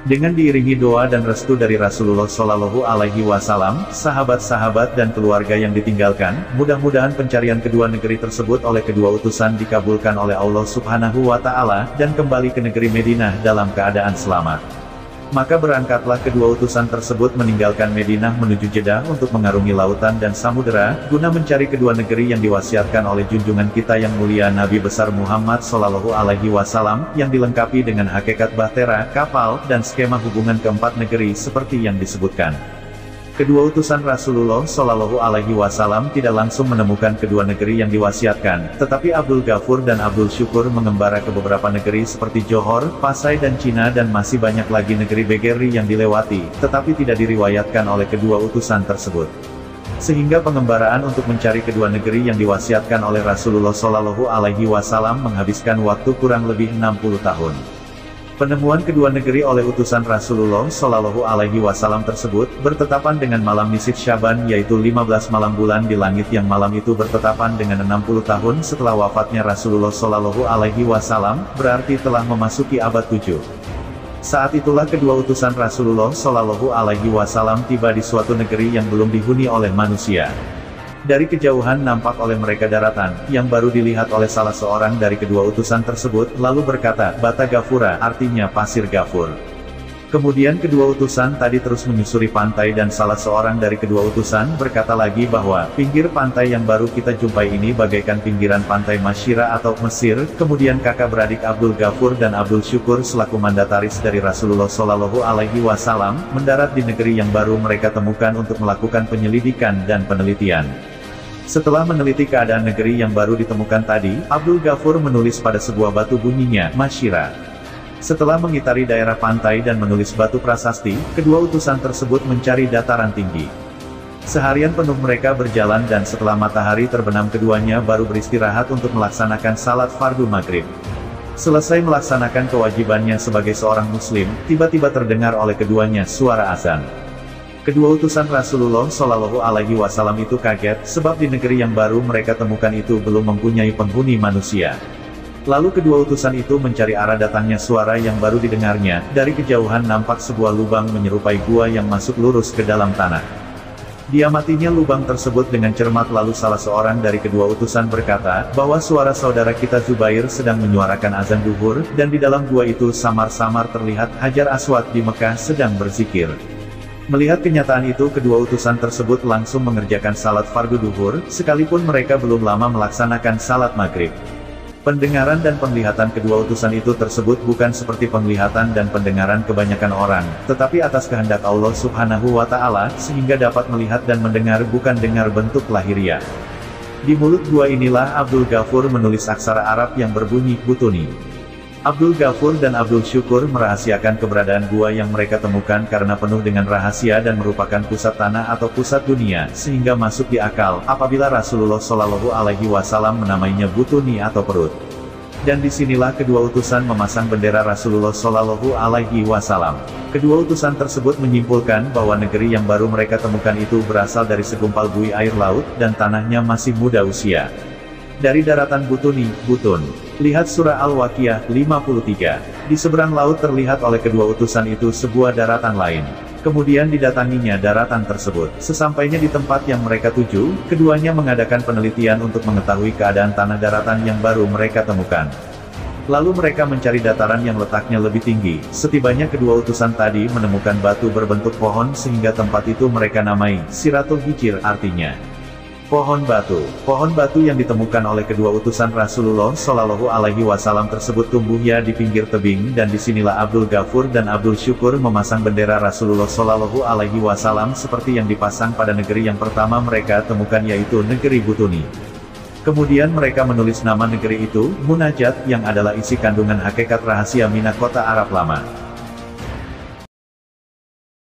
Dengan diiringi doa dan restu dari Rasulullah Shallallahu Alaihi Wasallam, sahabat-sahabat dan keluarga yang ditinggalkan, mudah-mudahan pencarian kedua negeri tersebut oleh kedua utusan dikabulkan oleh Allah Subhanahu wa Ta'ala, dan kembali ke negeri Madinah dalam keadaan selamat. Maka berangkatlah kedua utusan tersebut meninggalkan Madinah menuju Jeddah untuk mengarungi lautan dan samudera, guna mencari kedua negeri yang diwasiatkan oleh junjungan kita yang mulia Nabi besar Muhammad Shallallahu Alaihi Wasallam, yang dilengkapi dengan hakikat bahtera, kapal, dan skema hubungan keempat negeri seperti yang disebutkan. Kedua utusan Rasulullah Shallallahu Alaihi Wasallam tidak langsung menemukan kedua negeri yang diwasiatkan, tetapi Abdul Ghafur dan Abdul Syukur mengembara ke beberapa negeri seperti Johor, Pasai dan Cina, dan masih banyak lagi negeri Begeri yang dilewati, tetapi tidak diriwayatkan oleh kedua utusan tersebut. Sehingga pengembaraan untuk mencari kedua negeri yang diwasiatkan oleh Rasulullah Shallallahu Alaihi Wasallam menghabiskan waktu kurang lebih 60 tahun. Penemuan kedua negeri oleh utusan Rasulullah Shallallahu Alaihi Wasallam tersebut, bertetapan dengan malam nisif Syaban, yaitu 15 malam bulan di langit, yang malam itu bertetapan dengan 60 tahun setelah wafatnya Rasulullah Shallallahu Alaihi Wasallam, berarti telah memasuki abad 7. Saat itulah kedua utusan Rasulullah Shallallahu Alaihi Wasallam tiba di suatu negeri yang belum dihuni oleh manusia. Dari kejauhan nampak oleh mereka daratan, yang baru dilihat oleh salah seorang dari kedua utusan tersebut, lalu berkata, Bata Gafura, artinya pasir Gafur. Kemudian kedua utusan tadi terus menyusuri pantai dan salah seorang dari kedua utusan berkata lagi bahwa, pinggir pantai yang baru kita jumpai ini bagaikan pinggiran pantai Masyira atau Mesir. Kemudian kakak beradik Abdul Ghafur dan Abdul Syukur selaku mandataris dari Rasulullah Shallallahu Alaihi Wasallam, mendarat di negeri yang baru mereka temukan untuk melakukan penyelidikan dan penelitian. Setelah meneliti keadaan negeri yang baru ditemukan tadi, Abdul Ghafur menulis pada sebuah batu bunyinya, Masyira. Setelah mengitari daerah pantai dan menulis batu prasasti, kedua utusan tersebut mencari dataran tinggi. Seharian penuh mereka berjalan dan setelah matahari terbenam keduanya baru beristirahat untuk melaksanakan salat fardu maghrib. Selesai melaksanakan kewajibannya sebagai seorang muslim, tiba-tiba terdengar oleh keduanya suara azan. Kedua utusan Rasulullah Shallallahu Alaihi Wasallam itu kaget, sebab di negeri yang baru mereka temukan itu belum mempunyai penghuni manusia. Lalu kedua utusan itu mencari arah datangnya suara yang baru didengarnya. Dari kejauhan nampak sebuah lubang menyerupai gua yang masuk lurus ke dalam tanah. Diamatinya lubang tersebut dengan cermat, lalu salah seorang dari kedua utusan berkata, bahwa suara saudara kita Zubair sedang menyuarakan azan duhur, dan di dalam gua itu samar-samar terlihat Hajar Aswad di Mekah sedang berzikir. Melihat kenyataan itu, kedua utusan tersebut langsung mengerjakan salat fardu duhur, sekalipun mereka belum lama melaksanakan salat maghrib. Pendengaran dan penglihatan kedua utusan itu tersebut bukan seperti penglihatan dan pendengaran kebanyakan orang, tetapi atas kehendak Allah Subhanahu wa Ta'ala, sehingga dapat melihat dan mendengar bukan dengar bentuk lahiriah. Di mulut gua inilah Abdul Ghafur menulis aksara Arab yang berbunyi Butuni. Abdul Ghafur dan Abdul Syukur merahasiakan keberadaan gua yang mereka temukan karena penuh dengan rahasia dan merupakan pusat tanah atau pusat dunia, sehingga masuk di akal apabila Rasulullah Shallallahu Alaihi Wasallam menamainya Butuni atau perut. Dan disinilah kedua utusan memasang bendera Rasulullah Shallallahu Alaihi Wasallam. Kedua utusan tersebut menyimpulkan bahwa negeri yang baru mereka temukan itu berasal dari segumpal buih air laut, dan tanahnya masih muda usia. Dari daratan Butuni, Butun. Lihat surah Al-Waqiah 53. Di seberang laut terlihat oleh kedua utusan itu sebuah daratan lain. Kemudian didatanginya daratan tersebut. Sesampainya di tempat yang mereka tuju, keduanya mengadakan penelitian untuk mengetahui keadaan tanah daratan yang baru mereka temukan. Lalu mereka mencari dataran yang letaknya lebih tinggi. Setibanya kedua utusan tadi menemukan batu berbentuk pohon, sehingga tempat itu mereka namai Siratul Hijir, artinya pohon batu. Pohon batu yang ditemukan oleh kedua utusan Rasulullah Shallallahu Alaihi Wasallam tersebut tumbuhnya di pinggir tebing, dan disinilah Abdul Ghafur dan Abdul Syukur memasang bendera Rasulullah Shallallahu Alaihi Wasallam seperti yang dipasang pada negeri yang pertama mereka temukan, yaitu negeri Butuni. Kemudian mereka menulis nama negeri itu, Munajat, yang adalah isi kandungan hakikat rahasia Mina kota Arab lama.